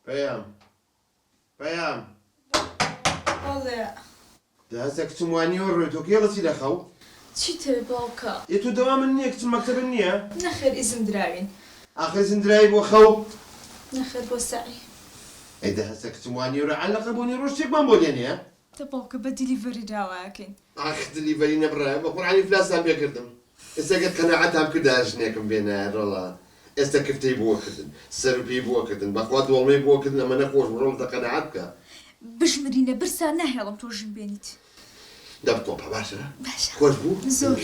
پەیام بەڵێ دەهەزە کچم وانیوە ڕۆی تۆ کێڵەچی لە خەو چیتر باوکە ئێ تۆ دەوا من نییە کچم مەکتەبن نییە نەخێر ئیزم دراوین ئاخر زندرایی بۆ خەو نەخێر بۆ سعی ئەی دەهەزە کچم وانیوە عەلەقە بۆنی ڕۆژ چێکمان بۆ لێنەیە تە باوکە بە دیلیڤەری داواکەین ئاخ دلیڤەری نەبڕە بە قورعانی فلاسان پێکردم ئێستا گەت قەناعەتام کردا ژنێکم بێنە ڕۆڵە ئێستا کفتەی بۆ کردن سەرپی بۆ کردن بەخوا دۆڵمەی بۆ کردن ئەمە نەخۆش ڕۆڵ دە قەناعەت بکە بژمرینە برسا ناهێڵم تۆ ژن بێنیت دەبتۆپە باشە باشە خۆش بوو زۆر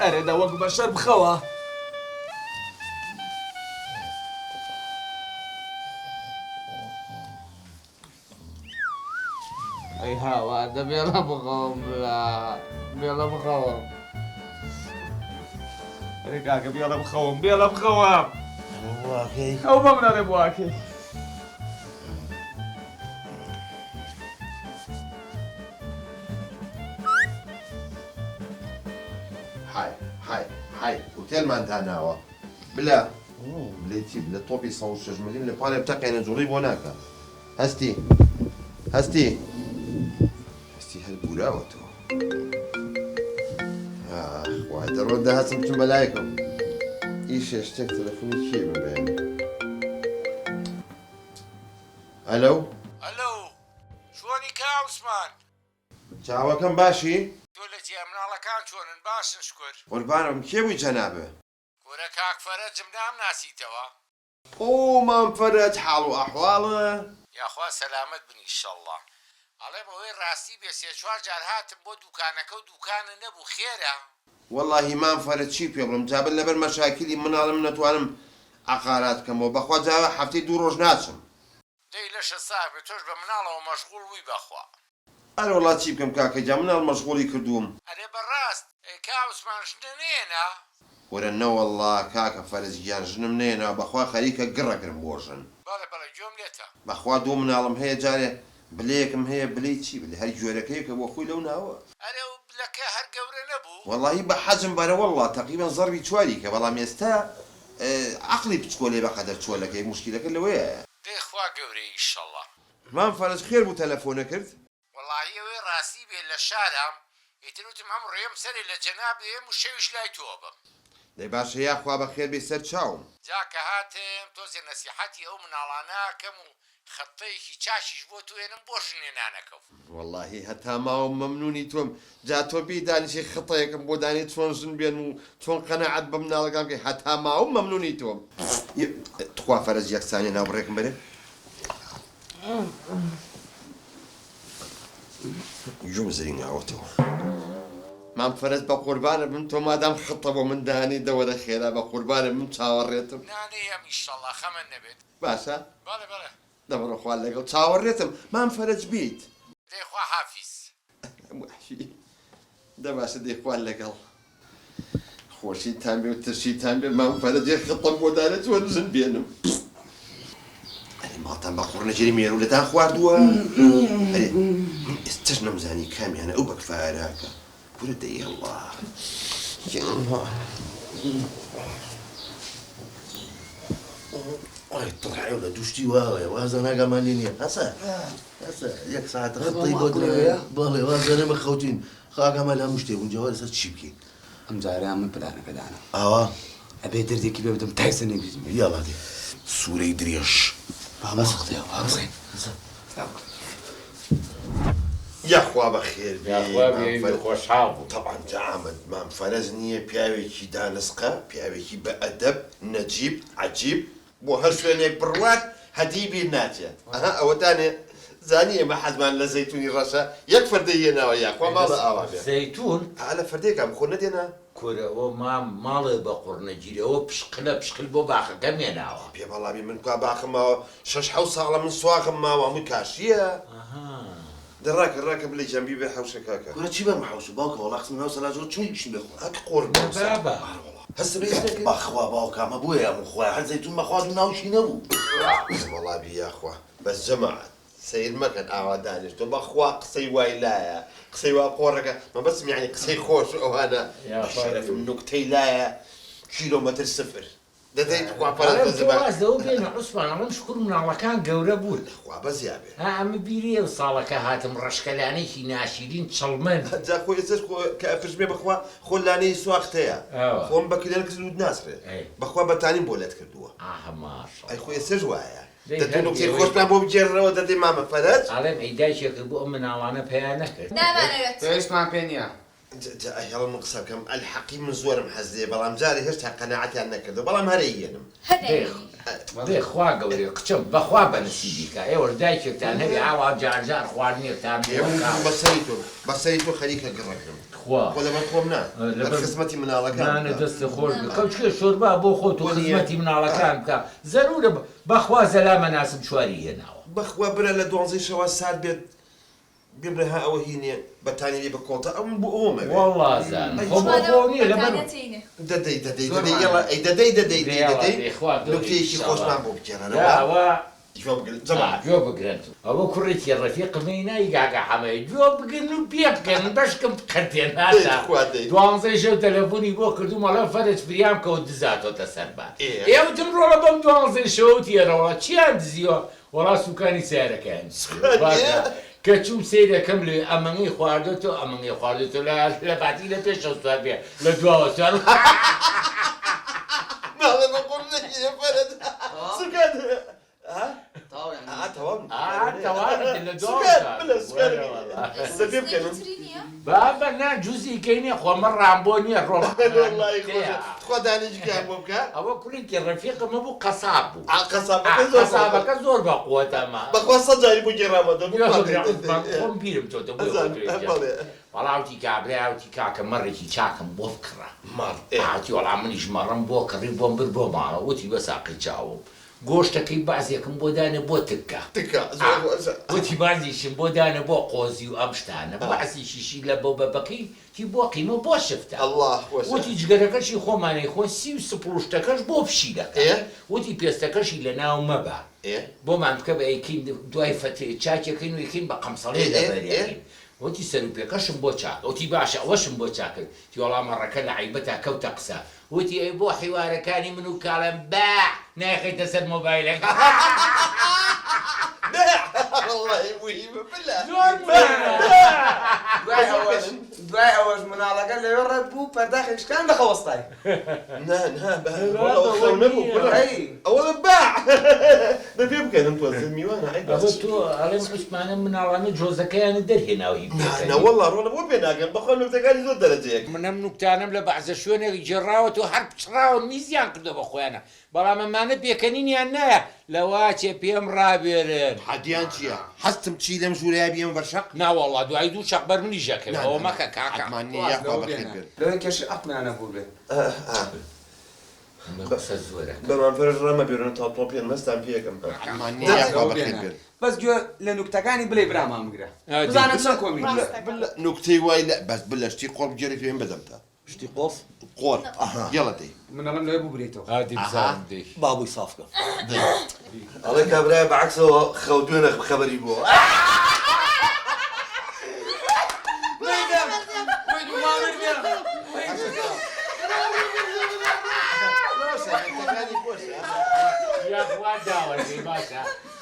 ئەرێدا وەک بەشەر بخەوە ئەی هاوا دەبێڵە بخەوم بلا بێڵە بخەوم ئەرێ کاکە بێڵە بخەوم بێڵە بخەوم ئەو بەم نەڵێ بواکەی های هۆتێلمان داناوە بلا بلێتی لە تۆپی 106 ملیم لە پارێ بتەقێنە جوڵی بۆ ناکە هەستی هەر بوراوە تۆ وای دەڕۆدا هەستم چم بەلایەکەم ئیشە شتێک تەلەفۆنی کێ ببێنێ ئەلۆ چۆنی کا عوسمان چاوەکەم باشی تۆ لە جێ مناڵەکان چۆنن باشن شکر قوربانم کێ بووی جەنابێ گۆرە کاکفەرەجم نام ناسیتەوە ئۆ مامفەرەج حاڵ و ئەحواڵە یاخوا سەلامت بن ئیشەڵڵا ئەڵێم ئەوەی ڕاستی بێ سێ چوار جار هاتم بۆ دوکانەکە و دوکانە نەبوو خێرە وەڵڵاهی مامفەرەج چی پێ بڵم جابن لەبەر مەشاکلی مناڵم نەتوانم عەقارات بکەمەوە بەخوا جاوە هەفتەی 2 ڕۆژ ناچم دەی لەشە ساحبێ تۆش بە مناڵەوە مەشغوڵ وی بەخوا ئەرە وڵات چی بکەم کاکە جا مناڵ مەشغوڵی کردووم ئەرێ بەڕاست کا عوسمان ژنە نێنە وەرە نەوەڵڵا کاکە فەرزگیان ژنم نێنا بەخوا خەریکە گڕەگرم بۆ ژن بەڵێ گوێم لێتە بەخوا 2 مناڵم هەیە جارێ بلەیەکم هەیە بلەی چی بلێ هەر جۆرەکەیەکە بۆ خۆی لەو ناوە ئەرێ و بلەکە هەر گەورە نەبوو وەڵڵاهی بە حەجم بەرە وەڵڵا تەقریبەن زەڕوی چواری کە بەڵام ئێستا عەقلی بچکۆلێ بەقەدەر چۆلەکەی موشکیلەکە لەوەیە دەی خوا گەورەی ئیشەڵڵا مام فەرج خێر بوو تەلەفۆنە کرد وەڵاهی ئەوەی ڕاستی بێ لە شارام ئیتر وتم ئەم ڕێم سەری لە جەناب دێم و شەویش لای تۆ بم دەی باشە یاخوا بە خێر بێ سەر چاوم جاکە هاتم تۆزێ نەسیحەتی ئەو مناڵانەکەم و خەتەیەکی چاشیش بۆ توێنم بۆ ژنێنانەکەم وەڵڵاهی هەتا ماوە مەمنونی تۆم جا تۆ بی دانیشی خەتەیەکم بۆ دانی چۆن ژن بێن و چۆن قەنەعەت بە مناڵەکان بکەی هەتا ماوە مەمنونی تۆم تخوا فەرج یەکسانی ناوڕێکم بەرێ جوم زرینگاوەتەوە مام فەرج بە قوربانە بم تۆ مادام خەتە بۆ من دانی دەوەرە خێرا بە قوربانە بم چاوەڕێتم نانەیەم ئیشەڵڵا خەمە نەبێت باشە بەڵێ دەبڕۆ خوار لەگەڵ چاوەڕێتم مام فەرج بیت دەیخوا حافیز دە باشە دەی خوار لەگەڵ خۆشیتان بێ و ترشیتان بێ مام فەرجێ خەتەم بۆ دانێت چۆن ژن بێنم ماڵتان بە قوڕنەجێری مێرولەتان خواردووە ئێستش نەمزانی کامیانە ئەو بەکفاراکە پورە دەی هەڵڵا ئای تڕعێو لە دوشتی واوەیە وازە ناگەمانی نییە هەسە یەک ساعتە خەڵی بۆ درێوەیە بەڵێ وازانێمە خەوتین خاگەمە هەموو شتێ بوون جەوارە سەر چی بکەین ئەم جاریان من پلانەکەدانە ئاوا ئەبێ دەردێکی بێ بدەم تایسنێک بزم یاڵا دێ سوورەی درێژ بامەسختەوە بابزین یاخوا بە خێر خۆشحاڵ بوو طبعا جامد مام فەرز نییە پیاوێکی دانسقە پیاوێکی بە ئەدەب نەجیب عەجیب بۆ هەر شوێنێک بڕوات هەدی بیر ناچێت ئەوەتانێ زانی ئێمە حەزمان لە زەیتونی ڕەشە یەک فەردەی هێناوە یاخوا ماڵە ئاوا بێ زەیتون لە فەردێکم خۆ نەدێنا کورەوە ماڵێ بە قوڕنەگیرەوە پشقل بۆ باخەکە مێناوە پێ بەڵامی من کا باخمەوە 6 ساڵە من سواخم ماوە هەمووی کاشیە دەڕاکە بڵێ جەمبی بێ حەوشە کاکە گورە چی بەم حەوش باوکە وەڵا قسم ناو سەلا زۆر چۆی بشین بخۆ ئەک قۆربان هەست بەخوا باوکامە بۆیە هەموو خۆیان هەر زەیتون مەخواد و ناوشی نەبوو وەڵابی یاخوا بەس جەماعەت سير مكان دانش تو بخوا قصي وايلايا قصي وابورك ما بس يعني قصي خوش وانا الشرف النكتي لا كيلومتر صفر ده تقوى فرد زمان دو بين عثمان انا مش كل من الله كان قوربول اخوا بس يا بي ها ام بيري وصالك هاتم رشكلاني شي ناشرين تشلمن جا خويا سير كافرش بي بخوا خلاني سواقتها خوم بكلك زود ناس بخوا بتاني بولات كردوا ما شاء الله اي خويا سير وايا ده كثير خوش ما بو بجر وده دي ماما فرد علم عيداش يكبو من انا بيانك نامانەوێت ايش مع بينيا يلا نقصر كم الحقي من زور محزي بلام جاري هشت قناعتي عنك كردو بلام هرينم دي خوا قوري قچم بخوا بنسيديك اي وردايك تان هبي عاود جار خوارني تام بسيتو خليك قرقم خوا ولا ما تقومنا خصمتي من الله كان انا دست خور كوچ شوربا بو خوتو خدمتي من الله كان بك ضروري بخوا زلامه ناسب شواري هنا بخوا برا لدونزي شوا سال بيت بيبرها او هيني بتاني لي بكوطه ام بوهم والله زين خبوني لبن ددي يلا اي ددي لو كيشي خوش ما بو بجرا لا وا جواب زمان جواب قرنت ابو كريتي الرفيق مينا يقعق حماي جواب قنو بيبكن باش كنت قرتين هذا دوانزي شو تلفوني بو كردو مالا فرج بريام كو دزاتو تسربا ايه وتمرو لبم دوانزي شو تيرا ولا تشيان دزيو ولا سكاني سيارة كان كتشوف سيدة كملي أمني خواردتو لا بعدي لا بيش أستوى بيها لا دوا أستوى ماذا نقول لك يا فلد سكان ها؟ توام اللي دوا سكان سكان كانوا بابا نا جوزي كيني خو مرة عم بوني الروح والله يخوش خو دانيش كان بوكا أبو كليك الرفيق ما بو قصابو قصابك زور بقوة ما بقوة صجاري بو جرامة قوم بيرم توتا والله عوتي كابري عوتي كاكا مرتي كاكا بوفكرة عوتي والله منيش مرة بوكري بومبر بومارا وتي بساقي تشاوم گۆشتەکەی بازێکم بۆ دانە بۆ تکە وتی بازیشم بۆ دانە بۆ قۆزی و ئەم شتانە بازیشیشی لە بۆ بەبەکەی تی بۆ قیمە بۆ شفتە وتی جگەرەکەشی خۆمانەی خۆ سی و سپڵوشتەکەش بۆ پشی دەکە وتی پێستەکەشی لە ناو مەبە بۆمان بکە بە ئەیکین دوای فەتێ چاکێکەکەین و یەکەین بە قەمسەڵێ لەبەرێکین وتی سەروپێکەشم بۆ چاک وتی باشە ئەوەشم بۆ چاکرد تی وەڵام مەڕەکە لە عیبەتا کەوتە قسە وتی ئەی بۆ حیوارەکانی من و کاڵم باع ناخیتە سەر مۆبایلەکە والله وي بالله دوای ئەوەش مناڵەکە لەوێ ڕێک بوو پەرداخی شکان دەخەوەستای ئەوە باع بەپێ بکەن تۆ میوانە تۆ ئەڵێم عوسمانە مناڵانە جۆزەکەیانە دەرهێناوی والله ڕۆنە بۆ پێ ناگەن بەخۆ نوکتەکانی زۆر دەرەجەیەک منەم نوکتانم لە بەعزە شوێنێک جێڕاوە تۆ هەر پچڕاوە میزیان کردو بە خۆیانە بەڵام ئەمانە پێکەنینیان نایە لەواچێ پێم ڕابێرن حەدیان چییە؟ هەستم چی لەم ژوورەیە بیەم بەرشەق؟ ناوەڵڵا دوای دوو شەق بەر منی ژەکەوێت ئەوە مەکە کاکەمان لەوەی کێشی ئەقنانە بوو بێ زۆرە بەمان فەرش ڕەمە بێرن تا تۆ پێن مەستان پێکەم بەس گوێ لە نوکتەکانی بڵێ برامان بگرە بزانم چەند کۆمی نوکتەی وای لە بەس بلە شتی قۆڵ بگێری پێم بدەمتە شتی قۆڵ قۆڵ یەڵە دەی منەڵم لەوێ بوو برێتەوە بابووی سافکە ئەڵێ کابرای بەعکسەوە خەوتوێنە خەبەری بووە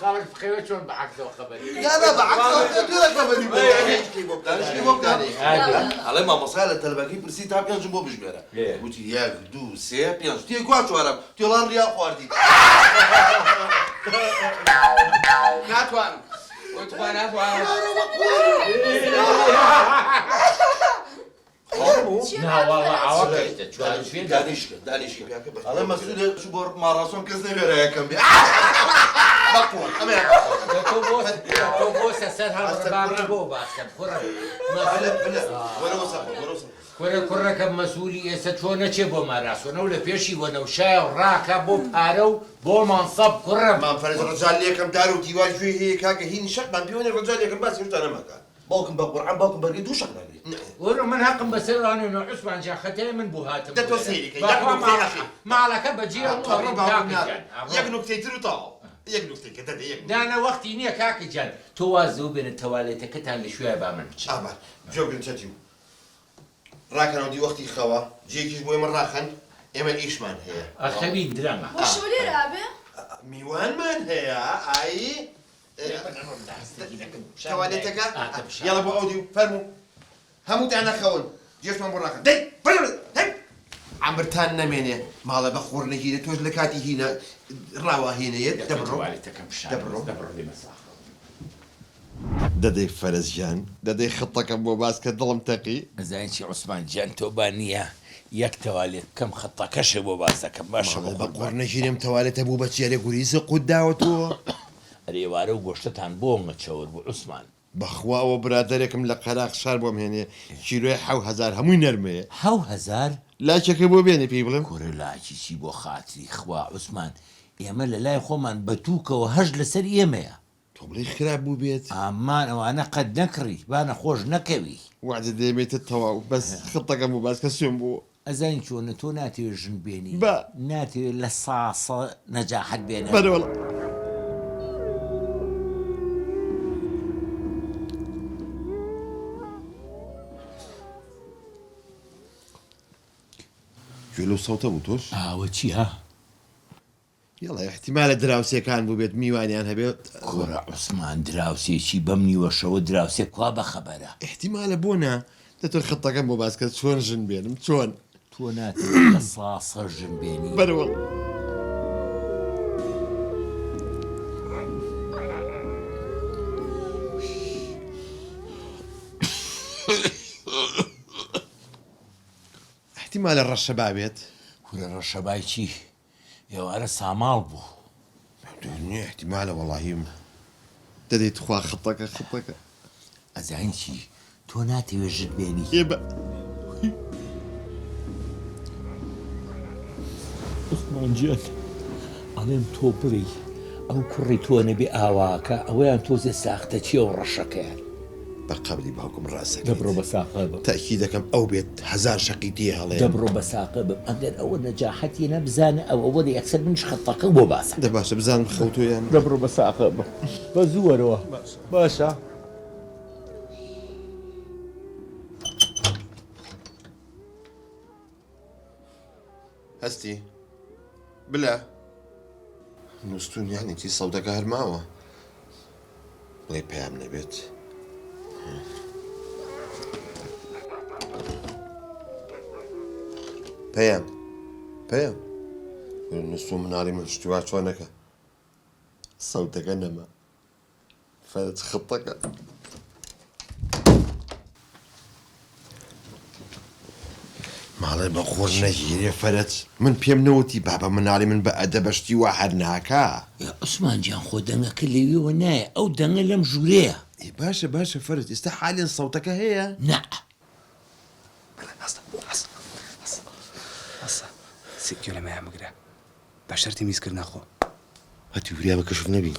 خالد بخيوة شلون بعكسه خبري؟ لا بعكسه خبري على ما مصالة تلباكي برسي تاب كان جنبو بجبرة قلت ياك دو سي بيان تي كوا شوارم تي لار ريا خواردي ناتوان وتوان ناتوان لا والله عوضت دانيشك على مسؤول شو بور ماراسون كزني غير كم بي بقول تو بوس سرها باربو باسكت كره كره كم مسؤولية ستشونا تشبو ماراسون ولا بيشي ونوشاي وراكا بو بارو بو منصب كره ما فرز الرجال ليكم دارو تيواج فيه هيك هكا هين شق ما بيوني الرجال ليكم بس يرجع انا مكان باكم بقرعان باكم برقي دو شغله ورا من حقم بسير انا انه عثمان جا ختي من بوهاتم ده توصيلك ما على كبجي ياك نكتي ترو طاو یەک نوکتێکە دەدە یەک دانا وەختی نییە کاکە جان تۆ وازەوە بێنە تەوالێتەکەتان لەشوێ با من بچێ ئابا جۆگرن چەتیم ڕاکەنەوە دی وەختی خەوە جێکیش بۆی من ڕاخەن ئێمە ئیشمان هەیە ئەخەبی درەمە بۆ لێرابێ میوانمان هەیە ئایی تەوالێتەکە یاڵە بۆ ئەو دی فەرموو هەمووتان نەخەون جێشمان بۆ ڕاکەن دەی عەمبرتان نەمێنێ ماڵە بە خۆڕ نەگیرێت تۆش لە کاتی هینە ڕاواهێنەیەت دەبڕۆ دەدەی فەرزیان دەدەی خەتەکەم بۆ باسکە دڵم تەقی ئەزانین چی عوسمان گیان تۆ با نییە یەک تەوالێت کەم خەتەکەشە بۆ باسەکەم باشە بە قۆڕ نەژیرم تەوالێتە بوو بە چێرە گوریزە قوت داوەتەوە ئەرێوارە و گۆشتتان بۆ مەچەور بوو عوسمان بەخواوە برادەرێکم لە قەراق شار بۆم هێنێ کیلۆی 1000 هەمووی نەرمەیە 1000 لاچەکە بۆ بێنێ پێی بڵێم کوڕە لاکی چی بۆ خاتری خوا عوسمان ئێمە لە لای خۆمان بەتووکەوە هەژ لەسەر ئێمەیە تۆ بڵێ خراپ بوو بێت ئامان ئەوانە قەت نەکڕی بانە خۆش نەکەوی وعدە دەبێتە تەواو بەس خەتەکەم بۆ باسکە سوێن بوو ئەزانین چۆنە تۆ ناتوێت ژن بێنی ناتوێت لە ساسە نەجاحەت بێنە بەرەوەڵە گوێ سەوتە بوو تۆش ئاوە چی ها یاڵە احتیمالە دراوسێکان بوو بێت میوانیان هەبێت کوڕە عوسمان دراوسێکی بەم نیوەشەوە دراوسێ کوا بەخەبەرە احتیمالە بۆنە دەتۆ خەتەکەم بۆ باسکە چۆن ژن بێنم چۆن تۆ ناتوێت لە ساسە ژن بێنی بەرەوەڵ احتیمالە ڕەشە بابێت کوڕە ڕەشەبای چی ئێوارە ساماڵ بوو نییە احتیمالە وەڵاهیم دەدەیت خوا خەتەکە ئەزانین چی تۆ ناتەوێت ژن بێنی عوسمان گیان ئەڵێم تۆ بڕی ئەو کوڕی تۆ نەبێ ئاواکە ئەوەیان تۆزێ ساختە چیە و ڕەشەکەیان بە قەبلی باوکم ڕاستە دەبڕۆ بە ساقە بم تاکی دەکەم ئەو بێت 1000 شەقی تێ هەڵێ دەبڕۆ بە ساقە بم ئەگەر ئەوە نەجاحەتی نەبزانە ئەوە یەکسەر منش خەتەکە بۆ باسە دە باشە بزانم خەوتۆیان دەبڕۆ بە ساقە بم بە زووەرەوە باشە هەستی بلە نووسون یانێکی سەودەکە هەرماوە بڵێ پێیان نەبێت پێیان نووسون مناڵی من شتیوا چۆنەکە سەودەکە نەما فەرج خەتەکە ماڵێ بە خۆر نەگیرێ فەرج من پێم نەوتی بابە مناڵی من بە ئەدە بەشتی وا هەر ناکا عوسمان گیان خۆ دەنگەکە لێویەوە نایە ئەو دەنگە لەم ژوورەیە باشە فەرج ئێستا حالێن سەوتەکە هەیە نا سێکیۆ لەمەیان بگرە بە شەرتی میزکردنا خۆ هەتی وریا بە کەشف نەبی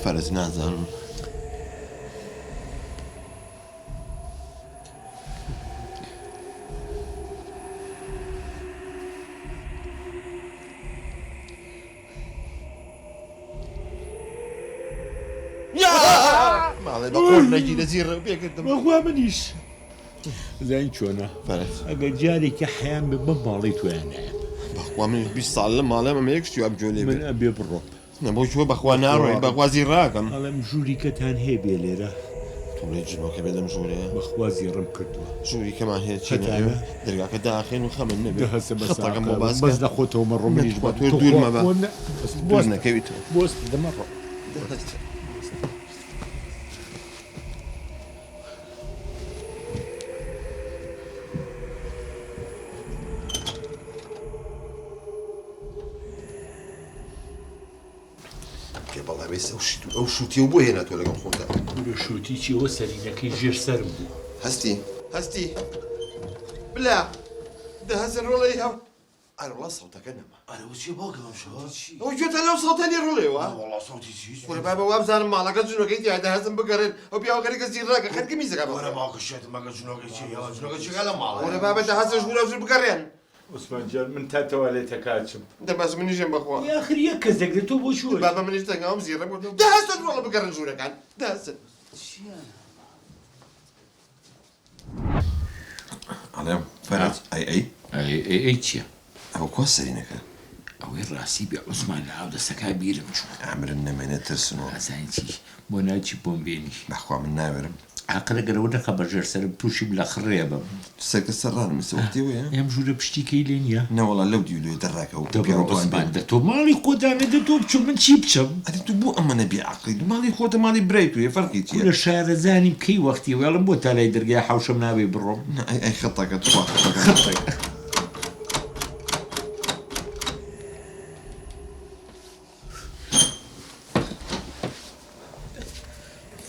فەرج نازانم ماڵێ بە خۆر نەگیرە زیڕە پێکردم بەخوا منیش زین چۆنە فەرج ئەگەر جارێکی حیان بێ بە ماڵی تویانایە بەخوا من 20 ساڵ لە ماڵێ ئەمە یەکشتی وام جۆ لێ من ئەبێ بڕۆ نەبۆ چوە بەخوا ناڕۆی بەخوازی ڕاکەم ئەڵێم ژووریکەتان هەیە بێ لێرە تۆڵێ جنۆکە بێ لەم ژوورەیە بەخوازی ڕم کردووە ژووریکەمان هەیە چی دەرگاکە داخێن و خەمن نەبێ هەسە خەتەکەم بۆ باس بەس دەخۆتەوە مەڕۆ منیش بە تۆ دوورمە بە بۆز نەکەویتەوە بۆست دەمەڕۆ بەڵاوێست ئەو شووتی و بۆ هێناتۆ لەگەڵ خۆدا شووتی چیەوە سەرینەکەی ژێر سەرم بوو هەستی بلا ده هەزر ڕۆڵی هەو أنا والله صوتك أنما أنا وشي باقي شو وجوت لو صوتني روليوا والله صوتي شيء ولا بابا وابزان ما لقى شنو قلت هذا هزم بقرن وبيا وغير كثير راك خد كميزك وأنا ما قشيت ما قلت شنو قلت شيء شنو قلت شيء قال ما ولا بابا تحس شنو لو بقرن عثمان جان من تاتا ولا تكاتشم انت بس مني جنب اخوان يا اخي يكزك تو بوشوش بابا مني تنقام زيرة ده هسه والله بقرن شو كان ده هسه عليهم فرج اي تشيا او كوسرينك او الراسي بي عثمان العود السكابير مشو عمر النمينة ترسنو اسانتي بوناتشي بومبيني بحكوا من ناورم عقل قرودة خبرجر سرب توشي بلا خريبة سرك السران مسوقتي ويا يا مجودة بشتيكي لينيا نا والله لو ديولو يدراك او دبرو عثمان دتو مالي قدامي دتو بشو من شيبشم هذه تبو اما نبي عقلي مالي خوته مالي بريتو يا فرقي تي كل شهر زاني بكي وقتي ويلا بوتا لا يدرقا حوشم نابي بالروم اي خطك تبغى خطك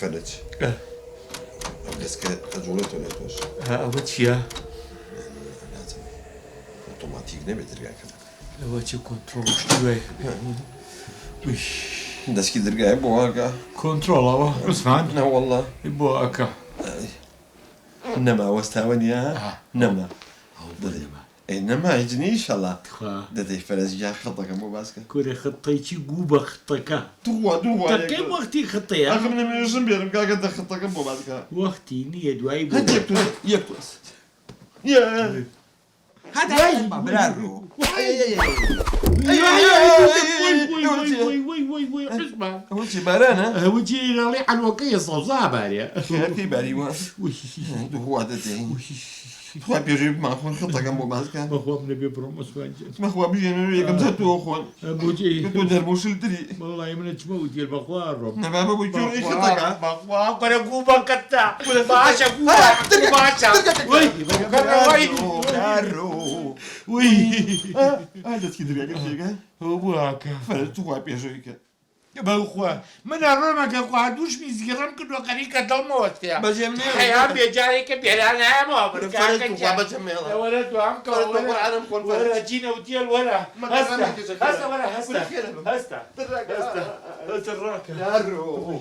فرج بس كتجولته ولا توش ها واتشيا لازم اوتوماتيك نبي ترجع كذا واتشي كنترول شوي ويش داش كي ترجع بواقع كنترول عثمان لا والله يبوكا نما واستاوني ها نما انما يجني ان شاء الله دتي فرز جا خطك مو باسكه كوري خطيتي قوبة خطيكا دوا كم وقتي خطيها اخر من يجن بيرم قاعد خطك مو باسكه وقتي نية دواي هديك يكتوس يا هذا برارو وي اسمع وجهي بارانا وجهي رالي على الوقية صوصا باريا في بالي هو دتي هو بيجي مع اخوان خطك مو باسكه ما هو من بيبرم اسوان ما هو بيجي كم زاتو اخوان بوجي كنتو دربوش الدري والله من تموت يا البخوار نبا بوجي خطك بخوار كره قوبة كتا باشا قوبة باشا وي وي هذا تكدري قال شيء هو بواكا فرت هو بيجي بخوا من الرمى كقعدوش ميزيرم كل وقريكة ضموت فيها بجمني حيام بيجاريك بيرانا ما فرت بركاك هو بجمني يا ولد وعمك ورا جينا وديال ورا هستا ورا هستا الراكة دارو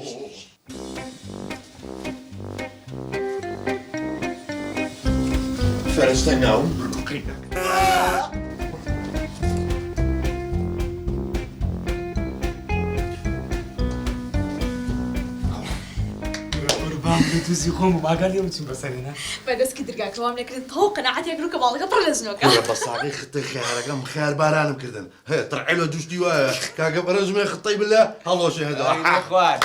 فرج تنقاوم توزي خوم ما قال يوم بسرنا بس كي ترجع كمان نكرد توقع نعتي أقولك بالله قطر لزنوك يا بصاقي خطي خيارك ام خيار بارانم كردن هي طرعي له دوش ديوا كاكا برز من خطي بالله هلو شهدا اخوان